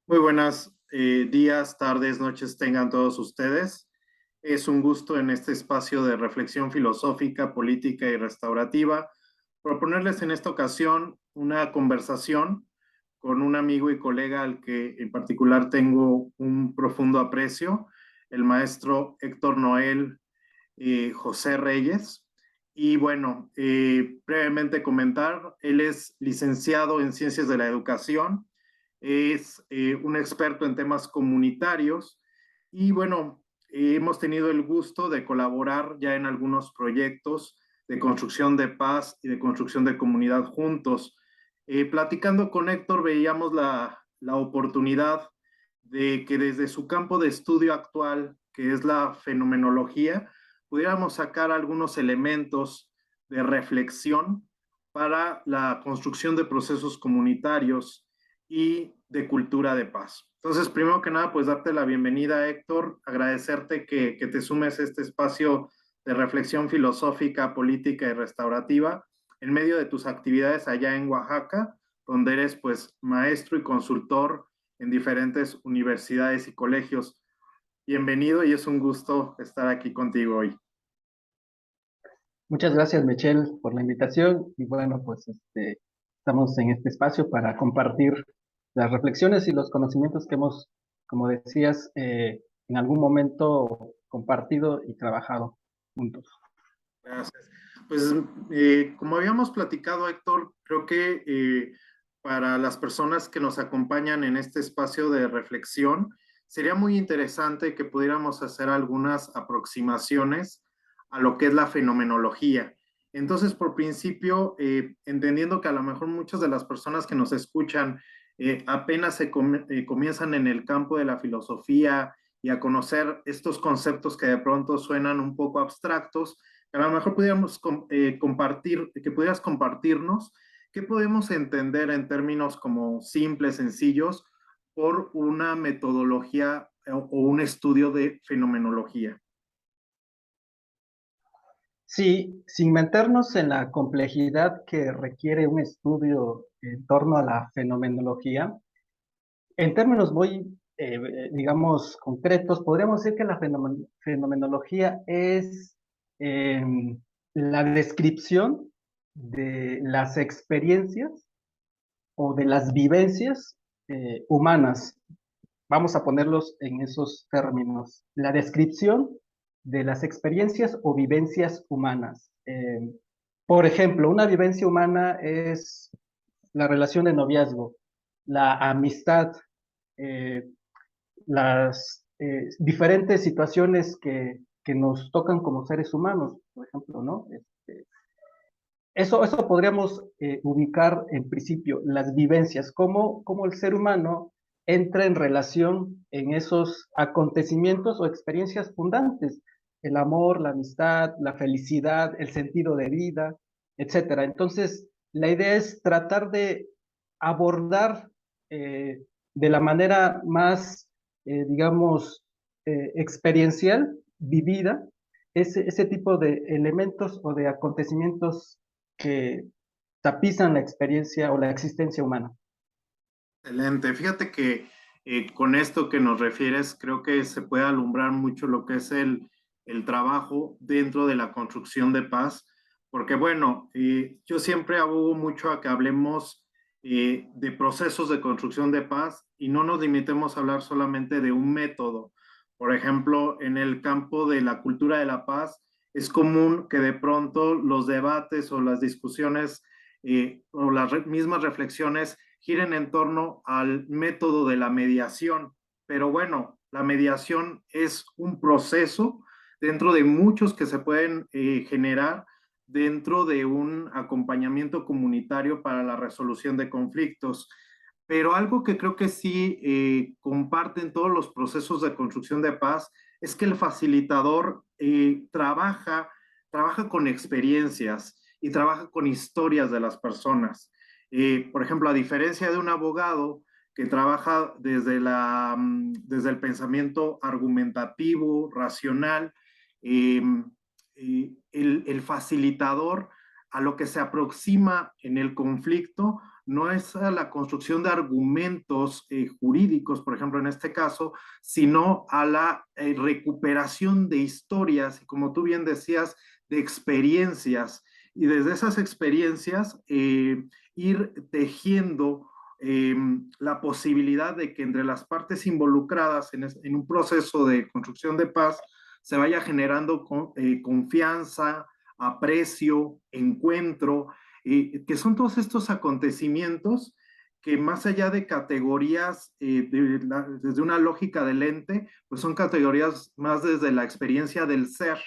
Muy buenas días, tardes, noches tengan todos ustedes. Es un gusto en este espacio de reflexión filosófica, política y restaurativa proponerles en esta ocasión una conversación con un amigo y colega al que en particular tengo un profundo aprecio, el maestro Héctor Noel José Reyes. Y bueno, brevemente comentar, él es licenciado en Ciencias de la Educación, es un experto en temas comunitarios y bueno, hemos tenido el gusto de colaborar ya en algunos proyectos de construcción de paz y de construcción de comunidad juntos. Platicando con Héctor veíamos la oportunidad de que desde su campo de estudio actual, que es la fenomenología, pudiéramos sacar algunos elementos de reflexión para la construcción de procesos comunitarios y de cultura de paz. Entonces, primero que nada, pues darte la bienvenida, Héctor, agradecerte que te sumes a este espacio de reflexión filosófica, política y restaurativa en medio de tus actividades allá en Oaxaca, donde eres pues maestro y consultor en diferentes universidades y colegios. Bienvenido y es un gusto estar aquí contigo hoy. Muchas gracias, Michelle, por la invitación. Y bueno, pues estamos en este espacio para compartir las reflexiones y los conocimientos que hemos, como decías, en algún momento compartido y trabajado juntos. Gracias. Pues como habíamos platicado, Héctor, creo que para las personas que nos acompañan en este espacio de reflexión, sería muy interesante que pudiéramos hacer algunas aproximaciones a lo que es la fenomenología. Entonces, por principio, entendiendo que a lo mejor muchas de las personas que nos escuchan apenas comienzan en el campo de la filosofía y a conocer estos conceptos que de pronto suenan un poco abstractos, a lo mejor pudiéramos compartir, que pudieras compartirnos qué podemos entender en términos como simples, sencillos, por una metodología o un estudio de fenomenología. Sí, sin meternos en la complejidad que requiere un estudio en torno a la fenomenología, en términos muy, digamos, concretos, podríamos decir que la fenomenología es eh, la descripción de las experiencias o de las vivencias humanas. Vamos a ponerlos en esos términos. La descripción de las experiencias o vivencias humanas. Por ejemplo, una vivencia humana es la relación de noviazgo, la amistad, eh, las diferentes situaciones que nos tocan como seres humanos, por ejemplo, ¿no? Eso podríamos ubicar en principio, las vivencias, cómo el ser humano entra en relación en esos acontecimientos o experiencias fundantes, el amor, la amistad, la felicidad, el sentido de vida, etcétera. Entonces, la idea es tratar de abordar de la manera más, digamos, experiencial, vivida, ese tipo de elementos o de acontecimientos que tapizan la experiencia o la existencia humana. Excelente. Fíjate que con esto que nos refieres, creo que se puede alumbrar mucho lo que es el trabajo dentro de la construcción de paz, porque bueno, yo siempre abogo mucho a que hablemos de procesos de construcción de paz y no nos limitemos a hablar solamente de un método. Por ejemplo, en el campo de la cultura de la paz, es común que de pronto los debates o las discusiones o las mismas reflexiones giren en torno al método de la mediación. Pero bueno, la mediación es un proceso dentro de muchos que se pueden generar dentro de un acompañamiento comunitario para la resolución de conflictos. Pero algo que creo que sí comparten todos los procesos de construcción de paz es que el facilitador trabaja con experiencias y trabaja con historias de las personas. Por ejemplo, a diferencia de un abogado que trabaja desde el pensamiento argumentativo, racional, eh, el facilitador a lo que se aproxima en el conflicto no es a la construcción de argumentos jurídicos, por ejemplo, en este caso, sino a la recuperación de historias, y como tú bien decías, de experiencias, y desde esas experiencias ir tejiendo la posibilidad de que entre las partes involucradas en un proceso de construcción de paz se vaya generando confianza, aprecio, encuentro, que son todos estos acontecimientos que más allá de categorías desde una lógica del ente, pues son categorías más desde la experiencia del ser.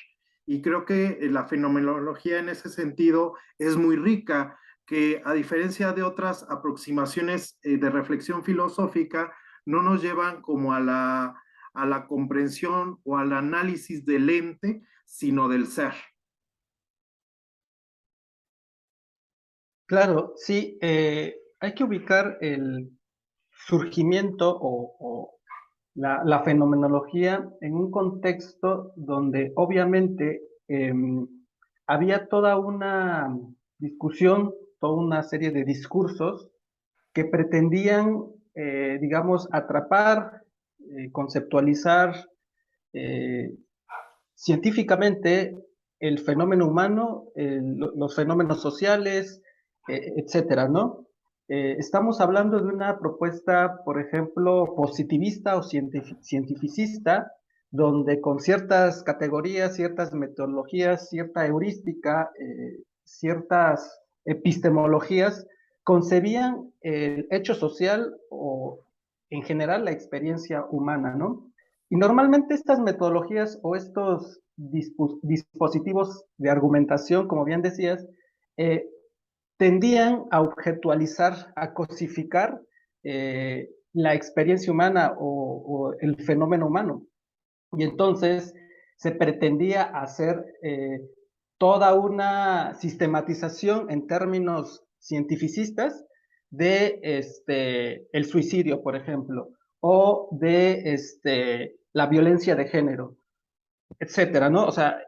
Y creo que la fenomenología en ese sentido es muy rica, que a diferencia de otras aproximaciones de reflexión filosófica, no nos llevan como a la comprensión o al análisis del ente, sino del ser. Claro, sí, hay que ubicar el surgimiento o la fenomenología en un contexto donde obviamente había toda una discusión, toda una serie de discursos que pretendían, digamos, atrapar, conceptualizar eh, científicamente el fenómeno humano, los fenómenos sociales, etcétera, ¿no? Estamos hablando de una propuesta, por ejemplo, positivista o cientificista, donde con ciertas categorías, ciertas metodologías, cierta heurística, ciertas epistemologías, concebían el hecho social o en general la experiencia humana, ¿no? Y normalmente estas metodologías o estos dispositivos de argumentación, como bien decías, eh, tendían a objetualizar, a cosificar la experiencia humana o el fenómeno humano. Y entonces se pretendía hacer toda una sistematización en términos cientificistas de el suicidio, por ejemplo, o de la violencia de género, etcétera, ¿no? O sea,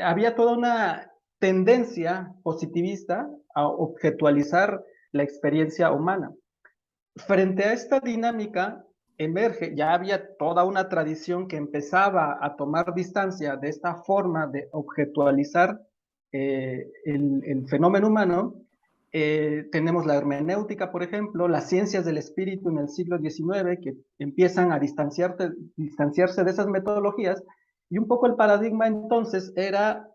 había toda una tendencia positivista a objetualizar la experiencia humana. Frente a esta dinámica emerge, ya había toda una tradición que empezaba a tomar distancia de esta forma de objetualizar el fenómeno humano. Tenemos la hermenéutica, por ejemplo, las ciencias del espíritu en el siglo XIX, que empiezan a distanciarse de esas metodologías, y un poco el paradigma entonces era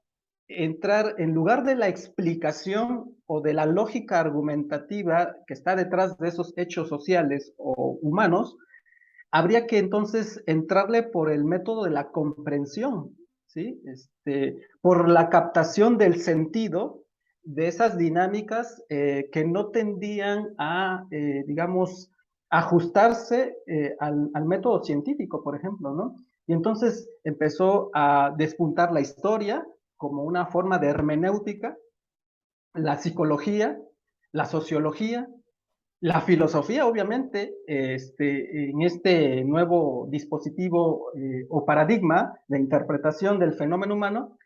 entrar en lugar de la explicación o de la lógica argumentativa que está detrás de esos hechos sociales o humanos, habría que entonces entrarle por el método de la comprensión, ¿sí? Por la captación del sentido de esas dinámicas que no tendían a, digamos, ajustarse al método científico, por ejemplo, ¿no? Y entonces empezó a despuntar la historia como una forma de hermenéutica, la psicología, la sociología, la filosofía, obviamente, en este nuevo dispositivo o paradigma de interpretación del fenómeno humano,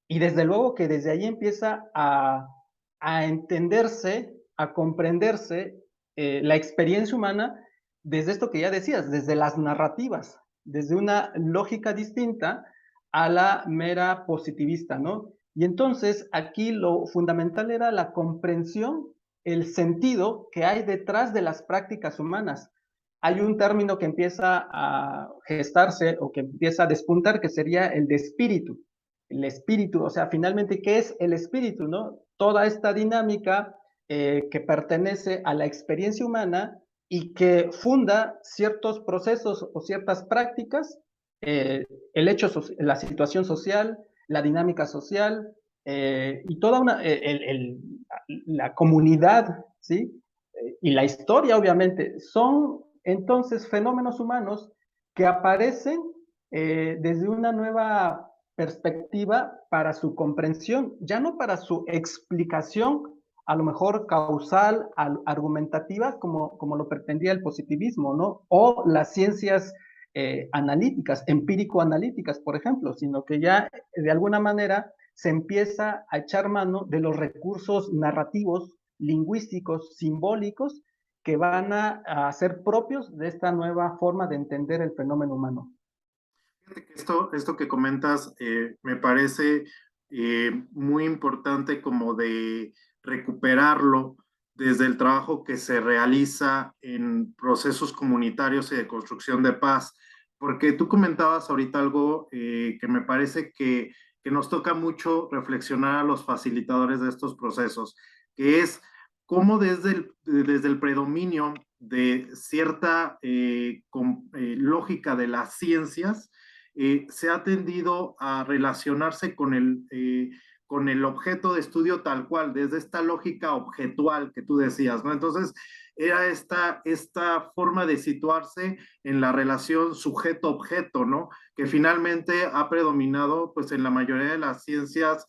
y desde luego que desde ahí empieza a entenderse, a comprenderse la experiencia humana desde esto que ya decías, desde las narrativas, desde una lógica distinta a la mera positivista, ¿no? Y entonces aquí lo fundamental era la comprensión, el sentido que hay detrás de las prácticas humanas. Hay un término que empieza a gestarse o que empieza a despuntar que sería el de espíritu. El espíritu, o sea, finalmente, ¿qué es el espíritu, no? Toda esta dinámica que pertenece a la experiencia humana y que funda ciertos procesos o ciertas prácticas, el hecho, la situación social, la dinámica social y toda la comunidad, ¿sí? Y la historia, obviamente, son entonces fenómenos humanos que aparecen desde una nueva perspectiva para su comprensión, ya no para su explicación, a lo mejor causal, argumentativa, como lo pretendía el positivismo, ¿no? O las ciencias analíticas, empírico-analíticas, por ejemplo, sino que ya de alguna manera se empieza a echar mano de los recursos narrativos, lingüísticos, simbólicos, que van a ser propios de esta nueva forma de entender el fenómeno humano. Fíjate que esto que comentas me parece muy importante como de recuperarlo desde el trabajo que se realiza en procesos comunitarios y de construcción de paz, porque tú comentabas ahorita algo que me parece que nos toca mucho reflexionar a los facilitadores de estos procesos, que es cómo desde el predominio de cierta lógica de las ciencias, se ha tendido a relacionarse con el objeto de estudio tal cual, desde esta lógica objetual que tú decías, ¿no? Entonces, era esta forma de situarse en la relación sujeto-objeto, ¿no? Que finalmente ha predominado, pues, en la mayoría de las ciencias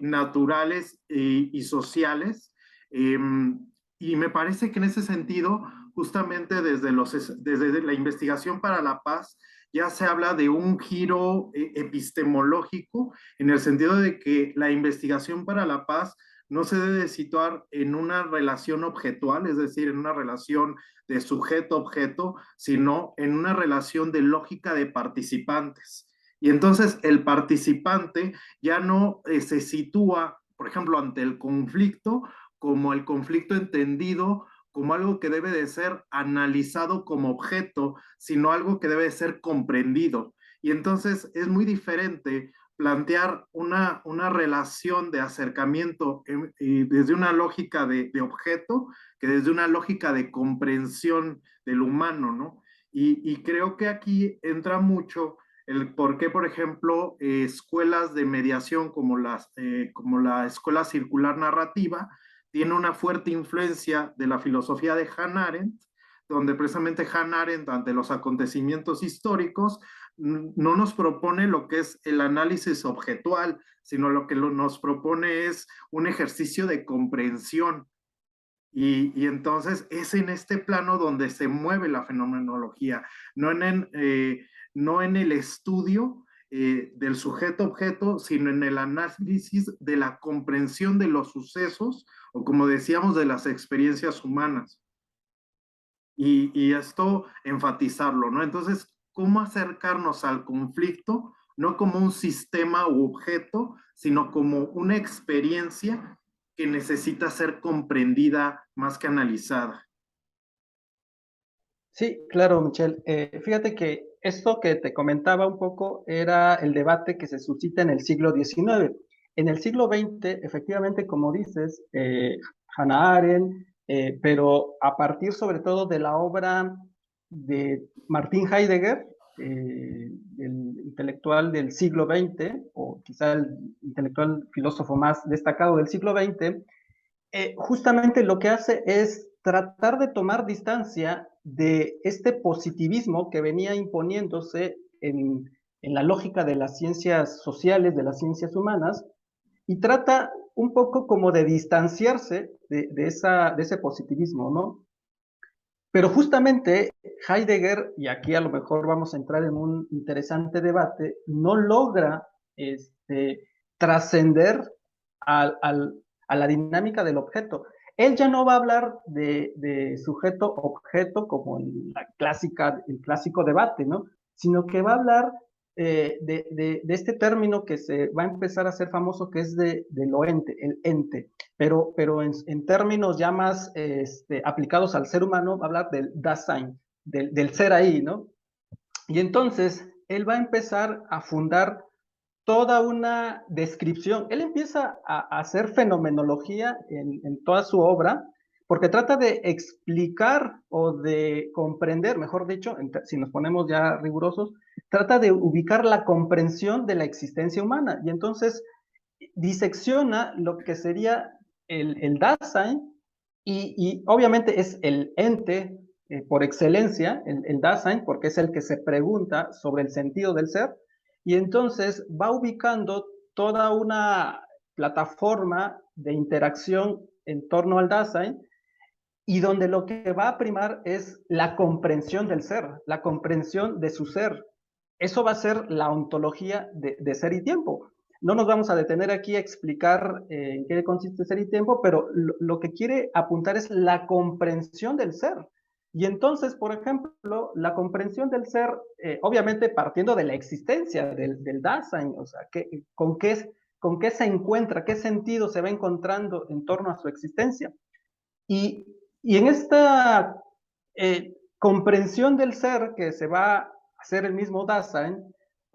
naturales y sociales. Y me parece que en ese sentido, justamente desde la investigación para la paz, ya se habla de un giro epistemológico en el sentido de que la investigación para la paz no se debe situar en una relación objetual, es decir, en una relación de sujeto-objeto, sino en una relación de lógica de participantes. Y entonces el participante ya no se sitúa, por ejemplo, ante el conflicto, como el conflicto entendido como algo que debe de ser analizado como objeto, sino algo que debe de ser comprendido. Y entonces es muy diferente plantear una relación de acercamiento desde una lógica de objeto que desde una lógica de comprensión del humano, ¿no? Y creo que aquí entra mucho el por qué, por ejemplo, escuelas de mediación como la Escuela Circular Narrativa, tiene una fuerte influencia de la filosofía de Hannah Arendt, donde precisamente Hannah Arendt, ante los acontecimientos históricos, no nos propone lo que es el análisis objetual, sino lo que nos propone es un ejercicio de comprensión. Y entonces es en este plano donde se mueve la fenomenología, no en el estudio del sujeto-objeto, sino en el análisis de la comprensión de los sucesos o, como decíamos, de las experiencias humanas. Y esto enfatizarlo, ¿no? Entonces, ¿cómo acercarnos al conflicto? No como un sistema u objeto, sino como una experiencia que necesita ser comprendida más que analizada. Sí, claro, Michelle. Fíjate que esto que te comentaba un poco era el debate que se suscita en el siglo XIX. En el siglo XX, efectivamente, como dices, Hannah Arendt, pero a partir sobre todo de la obra de Martin Heidegger, el intelectual del siglo XX, o quizá el intelectual filósofo más destacado del siglo XX, justamente lo que hace es tratar de tomar distancia de este positivismo que venía imponiéndose en la lógica de las ciencias sociales, de las ciencias humanas, y trata un poco como de distanciarse de ese positivismo, ¿no? Pero justamente Heidegger, y aquí a lo mejor vamos a entrar en un interesante debate, no logra trascender al, al, a la dinámica del objeto. Él ya no va a hablar de sujeto-objeto como en la clásica, el clásico debate, ¿no? Sino que va a hablar de este término que se va a empezar a ser famoso, que es de lo ente, el ente. Pero en términos ya más aplicados al ser humano, va a hablar del Dasein, del ser ahí, ¿no? Y entonces él va a empezar a fundar toda una descripción. Él empieza a hacer fenomenología en toda su obra, porque trata de explicar o de comprender, mejor dicho, si nos ponemos ya rigurosos, trata de ubicar la comprensión de la existencia humana. Y entonces disecciona lo que sería el Dasein y obviamente es el ente por excelencia, el Dasein, porque es el que se pregunta sobre el sentido del ser, y entonces va ubicando toda una plataforma de interacción en torno al Dasein, y donde lo que va a primar es la comprensión del ser, la comprensión de su ser. Eso va a ser la ontología de ser y tiempo. no nos vamos a detener aquí a explicar en qué consiste ser y tiempo, pero lo que quiere apuntar es la comprensión del ser. Y entonces, por ejemplo, la comprensión del ser, obviamente partiendo de la existencia del Dasein, o sea, con qué se encuentra, qué sentido se va encontrando en torno a su existencia. Y, y en esta comprensión del ser que se va a hacer el mismo Dasein,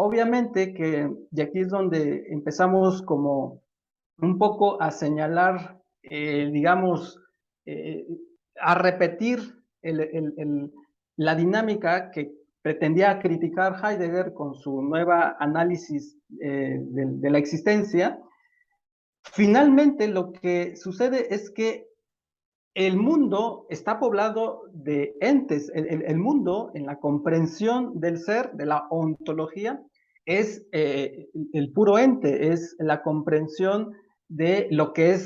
obviamente que, y aquí es donde empezamos como un poco a señalar, digamos, eh, a repetir la dinámica que pretendía criticar Heidegger con su nueva análisis de la existencia. Finalmente lo que sucede es que el mundo está poblado de entes. El mundo, en la comprensión del ser, de la ontología, es el puro ente, es la comprensión de lo que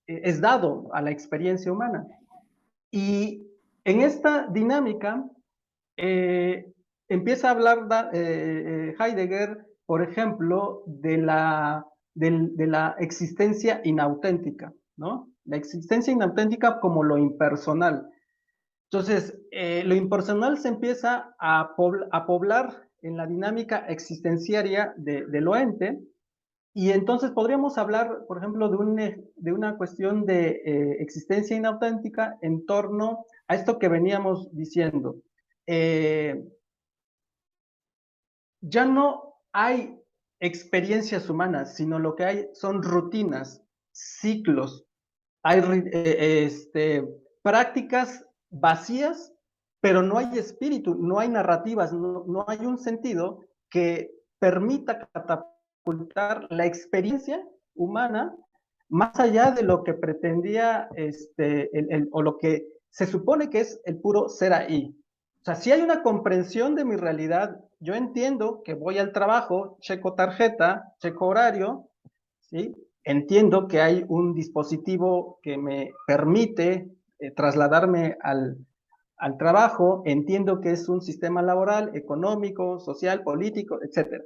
es dado a la experiencia humana. Y en esta dinámica eh, empieza a hablar Heidegger, por ejemplo, de la existencia inauténtica, ¿no? La existencia inauténtica como lo impersonal. Entonces, lo impersonal se empieza a poblar en la dinámica existenciaria de lo ente, y entonces podríamos hablar, por ejemplo, de una cuestión de existencia inauténtica en torno a esto que veníamos diciendo. Eh, ya no hay experiencias humanas, sino lo que hay son rutinas, ciclos, hay prácticas vacías, pero no hay espíritu, no hay narrativas, no hay un sentido que permita catapultar la experiencia humana más allá de lo que pretendía o lo que se supone que es el puro ser ahí. O sea, si hay una comprensión de mi realidad, yo entiendo que voy al trabajo, checo tarjeta, checo horario, ¿sí? Entiendo que hay un dispositivo que me permite trasladarme al trabajo, entiendo que es un sistema laboral, económico, social, político, etcétera.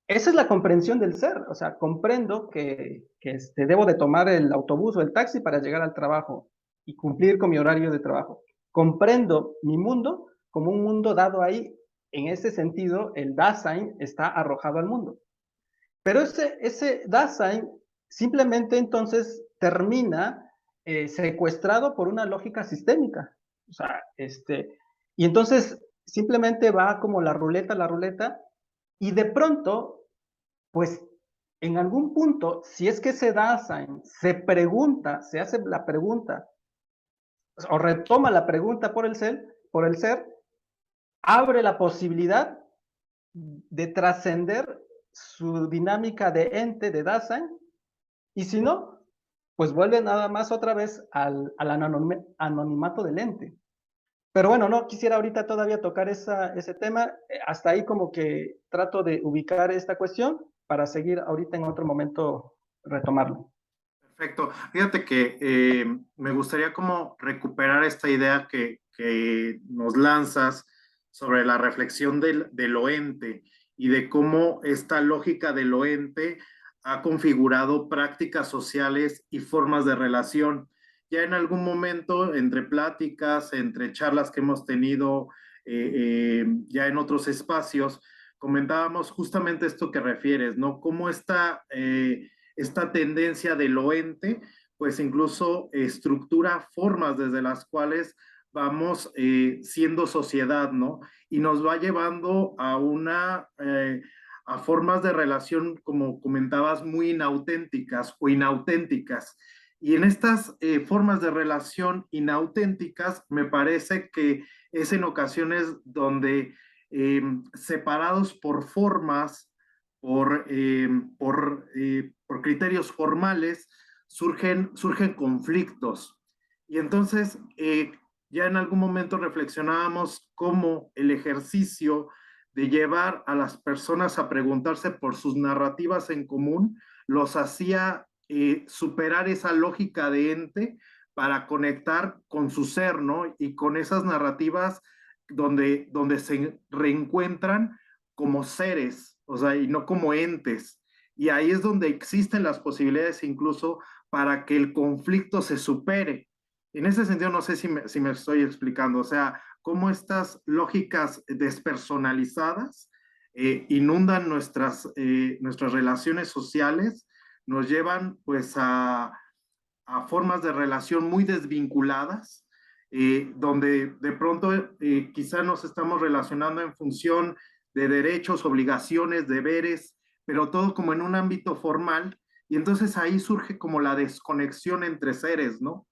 Esa es la comprensión del ser, o sea, comprendo que debo de tomar el autobús o el taxi para llegar al trabajo y cumplir con mi horario de trabajo. Comprendo mi mundo como un mundo dado ahí. En ese sentido, el Dasein está arrojado al mundo. Pero ese Dasein simplemente entonces termina secuestrado por una lógica sistémica. O sea, y entonces simplemente va como la ruleta, y de pronto, pues en algún punto, si es que ese Dasein se pregunta, se hace la pregunta, o retoma la pregunta por el ser, abre la posibilidad de trascender su dinámica de ente, de Dasein, y si no, pues vuelve nada más otra vez al anonimato del ente. Pero bueno, no quisiera ahorita todavía tocar ese tema, hasta ahí como que trato de ubicar esta cuestión para seguir ahorita en otro momento retomarlo. Perfecto. Fíjate que me gustaría como recuperar esta idea que nos lanzas sobre la reflexión de lo ente y de cómo esta lógica de lo ente ha configurado prácticas sociales y formas de relación. Ya en algún momento, entre pláticas, entre charlas que hemos tenido ya en otros espacios, comentábamos justamente esto que refieres, ¿no? Cómo esta tendencia del ente, pues incluso estructura formas desde las cuales vamos siendo sociedad, ¿no? Y nos va llevando a formas de relación, como comentabas, muy inauténticas o inauténticas. Y en estas formas de relación inauténticas, me parece que es en ocasiones donde separados por formas, por criterios formales, surgen conflictos. Y entonces, ya en algún momento reflexionábamos cómo el ejercicio de llevar a las personas a preguntarse por sus narrativas en común los hacía superar esa lógica de ente para conectar con su ser, ¿no? Y con esas narrativas donde se reencuentran como seres, o sea, y no como entes. y ahí es donde existen las posibilidades incluso para que el conflicto se supere. En ese sentido, no sé si me estoy explicando, o sea, cómo estas lógicas despersonalizadas inundan nuestras relaciones sociales, nos llevan pues a formas de relación muy desvinculadas, donde de pronto quizá nos estamos relacionando en función de derechos, obligaciones, deberes, pero todo como en un ámbito formal, y entonces ahí surge como la desconexión entre seres, ¿no?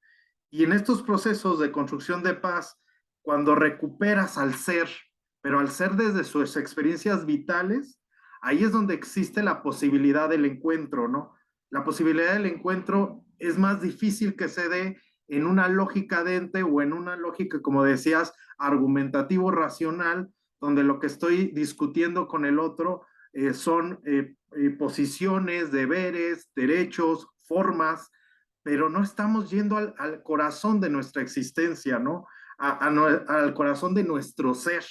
Y en estos procesos de construcción de paz, cuando recuperas al ser, pero al ser desde sus experiencias vitales, ahí es donde existe la posibilidad del encuentro, ¿no? La posibilidad del encuentro es más difícil que se dé en una lógica dente o en una lógica, como decías, argumentativo-racional, donde lo que estoy discutiendo con el otro son posiciones, deberes, derechos, formas, pero no estamos yendo al corazón de nuestra existencia, ¿no? Al corazón de nuestro ser.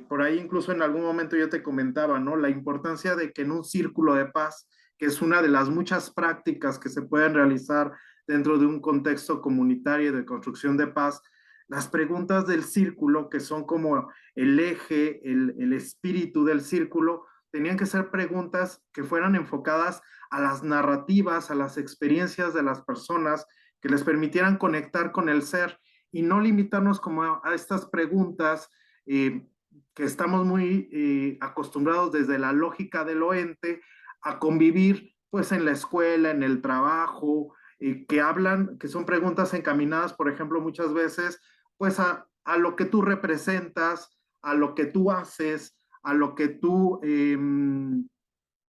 Por ahí incluso en algún momento yo te comentaba, ¿no? La importancia de que en un círculo de paz, que es una de las muchas prácticas que se pueden realizar dentro de un contexto comunitario de construcción de paz, las preguntas del círculo, que son como el eje, el espíritu del círculo, tenían que ser preguntas que fueran enfocadas a las narrativas, a las experiencias de las personas, que les permitieran conectar con el ser y no limitarnos como a estas preguntas que estamos muy acostumbrados desde la lógica del ente a convivir pues en la escuela, en el trabajo, que hablan, que son preguntas encaminadas, por ejemplo, muchas veces pues a lo que tú representas, a lo que tú haces, a lo que tú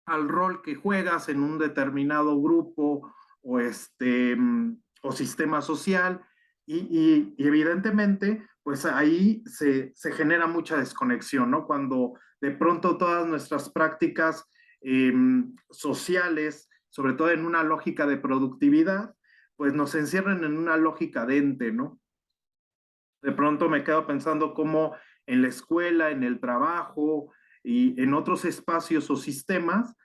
al rol que juegas en un determinado grupo o, o sistema social y evidentemente pues ahí se genera mucha desconexión, ¿no? Cuando de pronto todas nuestras prácticas eh, sociales, sobre todo en una lógica de productividad, pues nos encierran en una lógica de ente, ¿no? De pronto me quedo pensando cómo en la escuela, en el trabajo y en otros espacios o sistemas,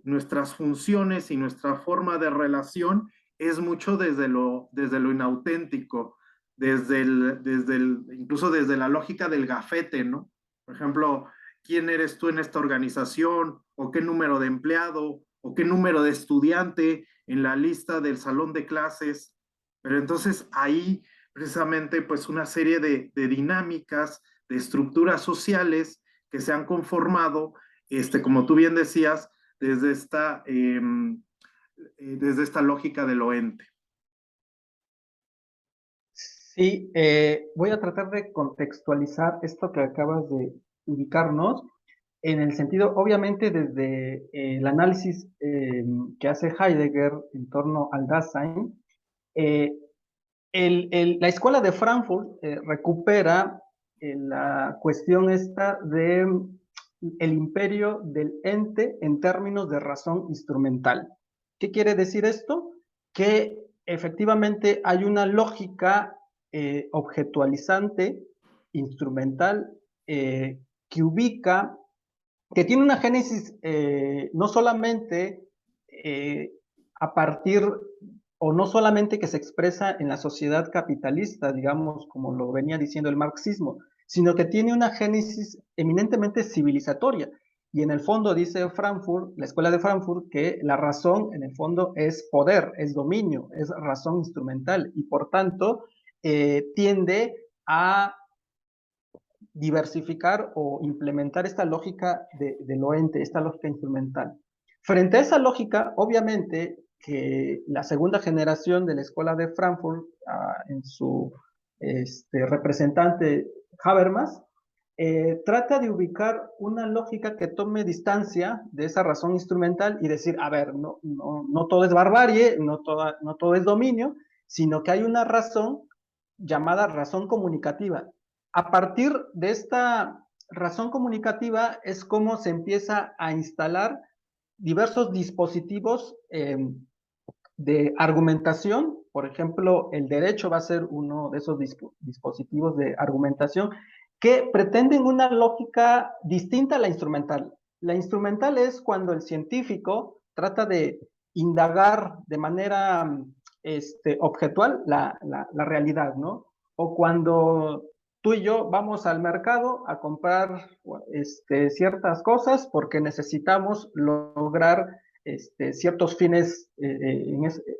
nuestras funciones y nuestra forma de relación es mucho desde lo inauténtico, incluso desde la lógica del gafete, ¿no? Por ejemplo, ¿quién eres tú en esta organización? ¿O qué número de empleado? ¿O qué número de estudiante en la lista del salón de clases? Pero entonces ahí precisamente pues una serie de dinámicas, de estructuras sociales que se han conformado, como tú bien decías, desde esta lógica del oente. Sí, voy a tratar de contextualizar esto que acabas de ubicarnos en el sentido, obviamente, desde el análisis que hace Heidegger en torno al Dasein. eh, la escuela de Frankfurt recupera la cuestión esta de el imperio del ente en términos de razón instrumental. ¿Qué quiere decir esto? Que efectivamente hay una lógica objetualizante, instrumental, que ubica, que tiene una génesis no solamente a partir o no solamente que se expresa en la sociedad capitalista, digamos, como lo venía diciendo el marxismo, sino que tiene una génesis eminentemente civilizatoria. Y en el fondo dice Frankfurt, la escuela de Frankfurt, que la razón en el fondo es poder, es dominio, es razón instrumental y por tanto tiende a diversificar o implementar esta lógica del oente, esta lógica instrumental. Frente a esa lógica, obviamente, que la segunda generación de la escuela de Frankfurt, en su representante Habermas, trata de ubicar una lógica que tome distancia de esa razón instrumental y decir, a ver, no todo es barbarie, no todo es dominio, sino que hay una razón llamada razón comunicativa. A partir de esta razón comunicativa es como se empieza a instalar diversos dispositivos de argumentación. Por ejemplo, el derecho va a ser uno de esos dispositivos de argumentación que pretenden una lógica distinta a la instrumental. La instrumental es cuando el científico trata de indagar de manera objetual la realidad, ¿no? O cuando tú y yo vamos al mercado a comprar ciertas cosas porque necesitamos lograr ciertos fines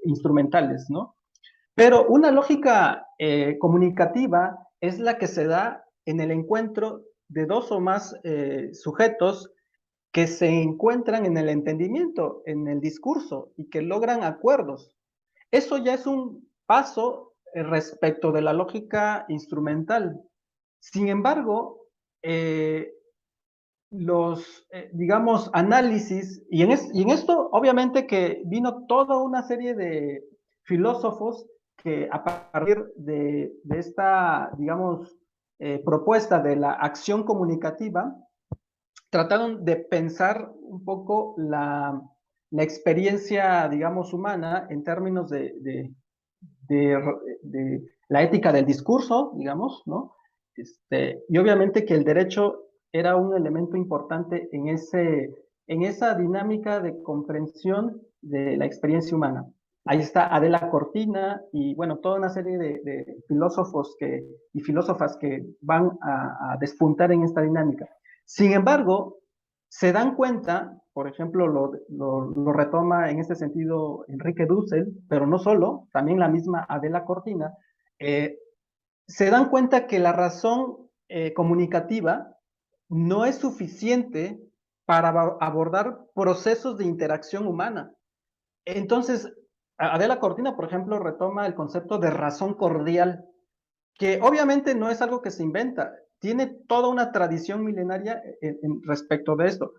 instrumentales, ¿no? Pero una lógica comunicativa es la que se da en el encuentro de dos o más sujetos que se encuentran en el entendimiento, en el discurso y que logran acuerdos. Eso ya es un paso respecto de la lógica instrumental. Sin embargo, los, digamos, análisis, y en esto obviamente que vino toda una serie de filósofos que a partir de esta, digamos, propuesta de la acción comunicativa, trataron de pensar un poco la experiencia, digamos, humana en términos de, de la ética del discurso, digamos, ¿no? Y obviamente que el derecho era un elemento importante en esa dinámica de comprensión de la experiencia humana. Ahí está Adela Cortina y, bueno, toda una serie de filósofos y filósofas que van a despuntar en esta dinámica. Sin embargo, se dan cuenta, por ejemplo, lo retoma en este sentido Enrique Dussel, pero no solo, también la misma Adela Cortina, eh, se dan cuenta que la razón comunicativa no es suficiente para abordar procesos de interacción humana. Entonces, Adela Cortina, por ejemplo, retoma el concepto de razón cordial, que obviamente no es algo que se inventa, tiene toda una tradición milenaria respecto de esto.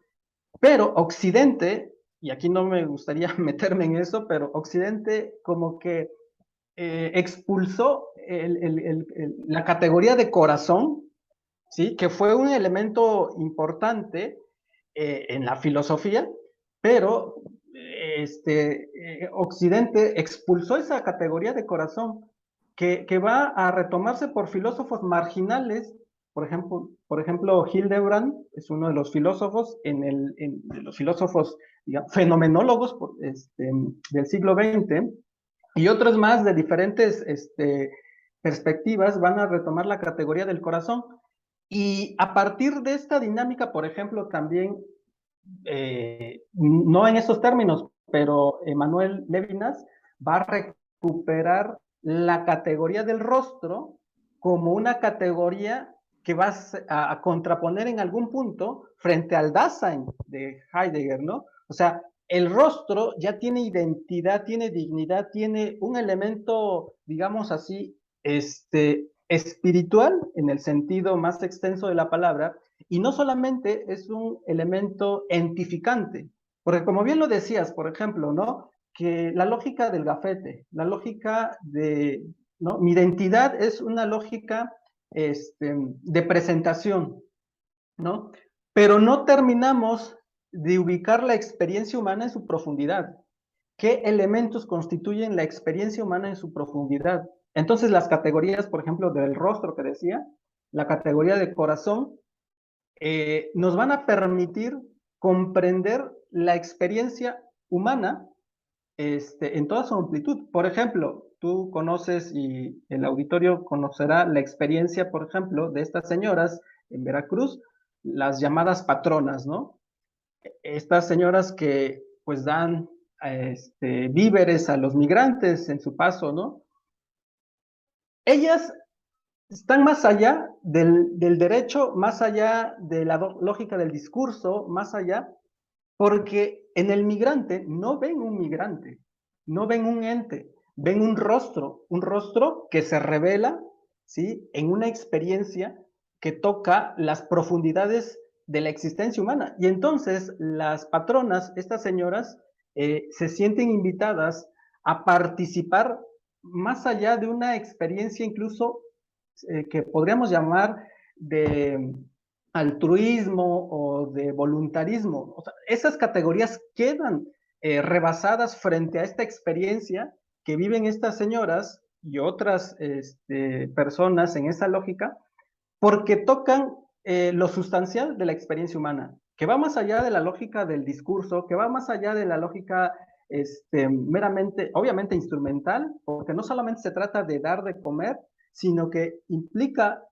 Pero Occidente, y aquí no me gustaría meterme en eso, pero Occidente como que expulsó la categoría de corazón, ¿sí? Que fue un elemento importante en la filosofía, pero Occidente expulsó esa categoría de corazón que va a retomarse por filósofos marginales. Por ejemplo, Hildebrand es uno de los filósofos, de los filósofos, digamos, fenomenólogos del siglo XX, y otros más de diferentes perspectivas van a retomar la categoría del corazón. Y a partir de esta dinámica, por ejemplo, también, no en esos términos, pero Emmanuel Levinas va a recuperar la categoría del rostro como una categoría que va a contraponer en algún punto frente al Dasein de Heidegger, ¿no? O sea, el rostro ya tiene identidad, tiene dignidad, tiene un elemento, digamos así, espiritual en el sentido más extenso de la palabra, y no solamente es un elemento entificante, porque como bien lo decías, por ejemplo, ¿no? Que la lógica del gafete, la lógica de, ¿no? Mi identidad es una lógica de presentación, ¿no? Pero no terminamos de ubicar la experiencia humana en su profundidad. ¿Qué elementos constituyen la experiencia humana en su profundidad? Entonces, las categorías, por ejemplo, del rostro que decía, la categoría de corazón, nos van a permitir comprender la experiencia humana en toda su amplitud. Por ejemplo, tú conoces y el auditorio conocerá la experiencia, por ejemplo, de estas señoras en Veracruz, las llamadas patronas, ¿no? Estas señoras que pues dan víveres a los migrantes en su paso, ¿no? Ellas están más allá del derecho, más allá de la lógica del discurso, más allá, porque en el migrante no ven un migrante, no ven un ente, ven un rostro que se revela, ¿sí? En una experiencia que toca las profundidades de la existencia humana. Y entonces las patronas, estas señoras, se sienten invitadas a participar más allá de una experiencia incluso que podríamos llamar de altruismo o de voluntarismo. O sea, esas categorías quedan rebasadas frente a esta experiencia que viven estas señoras y otras personas en esa lógica, porque tocan lo sustancial de la experiencia humana, que va más allá de la lógica del discurso, que va más allá de la lógica meramente, obviamente instrumental, porque no solamente se trata de dar de comer, sino que implica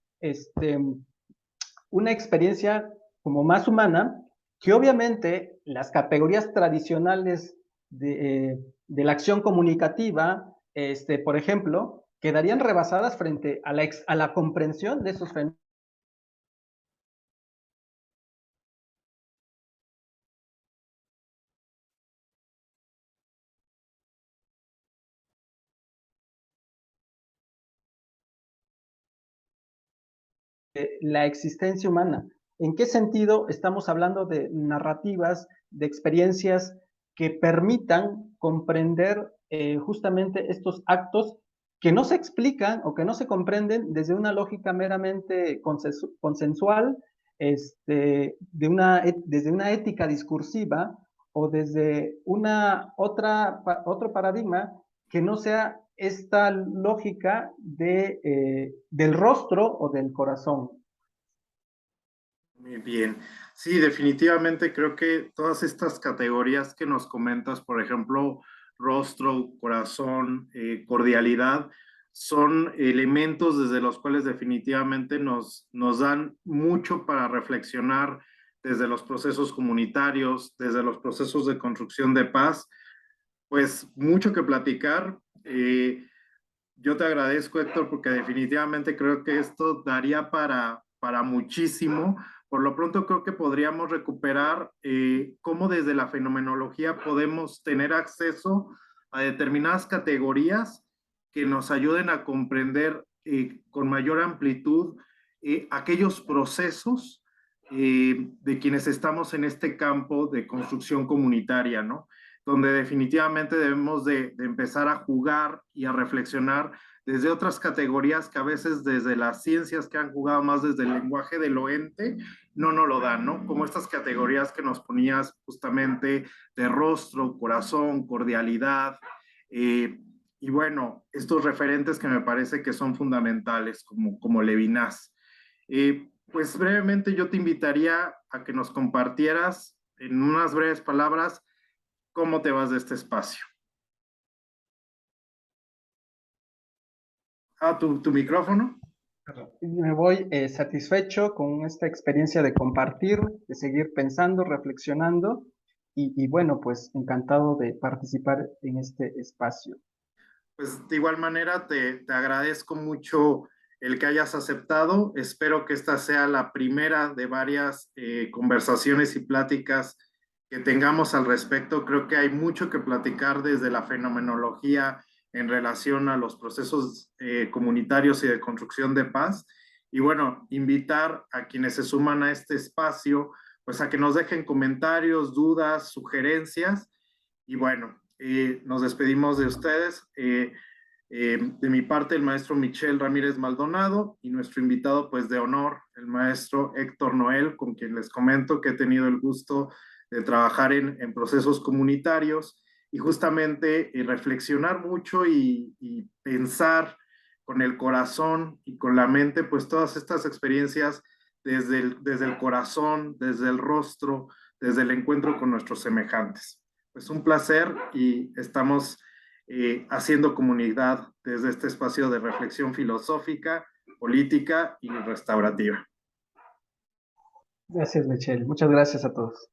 una experiencia como más humana, que obviamente las categorías tradicionales de la acción comunicativa, por ejemplo, quedarían rebasadas frente a la comprensión de esos fenómenos. La existencia humana. ¿En qué sentido estamos hablando de narrativas, de experiencias que permitan comprender justamente estos actos que no se explican o que no se comprenden desde una lógica meramente consensual, desde una ética discursiva o desde otro paradigma que no sea esta lógica del rostro o del corazón? Muy bien. Sí, definitivamente creo que todas estas categorías que nos comentas, por ejemplo, rostro, corazón, cordialidad, son elementos desde los cuales definitivamente nos dan mucho para reflexionar desde los procesos comunitarios, desde los procesos de construcción de paz. Pues mucho que platicar. Yo te agradezco, Héctor, porque definitivamente creo que esto daría para muchísimo. Por lo pronto creo que podríamos recuperar cómo desde la fenomenología podemos tener acceso a determinadas categorías que nos ayuden a comprender con mayor amplitud aquellos procesos de quienes estamos en este campo de construcción comunitaria, ¿no? Donde definitivamente debemos de empezar a jugar y a reflexionar desde otras categorías que a veces desde las ciencias que han jugado más desde el lenguaje del ente, no nos lo dan, ¿no? Como estas categorías que nos ponías justamente de rostro, corazón, cordialidad, y bueno, estos referentes que me parece que son fundamentales, como Levinas. Pues brevemente yo te invitaría a que nos compartieras en unas breves palabras cómo te vas de este espacio. Tu micrófono. Me voy satisfecho con esta experiencia de compartir, de seguir pensando, reflexionando y bueno, pues encantado de participar en este espacio. Pues de igual manera te agradezco mucho el que hayas aceptado. Espero que esta sea la primera de varias conversaciones y pláticas que tengamos al respecto. Creo que hay mucho que platicar desde la fenomenología en relación a los procesos comunitarios y de construcción de paz. Y bueno, invitar a quienes se suman a este espacio, pues a que nos dejen comentarios, dudas, sugerencias. Y bueno, nos despedimos de ustedes. De mi parte, el maestro Michel Ramírez Maldonado y nuestro invitado, pues de honor, el maestro Héctor Noel, con quien les comento que he tenido el gusto de trabajar en procesos comunitarios y justamente reflexionar mucho y pensar con el corazón y con la mente, pues todas estas experiencias desde el corazón, desde el rostro, desde el encuentro con nuestros semejantes. Pues un placer y estamos haciendo comunidad desde este espacio de reflexión filosófica, política y restaurativa. Gracias, Michelle. Muchas gracias a todos.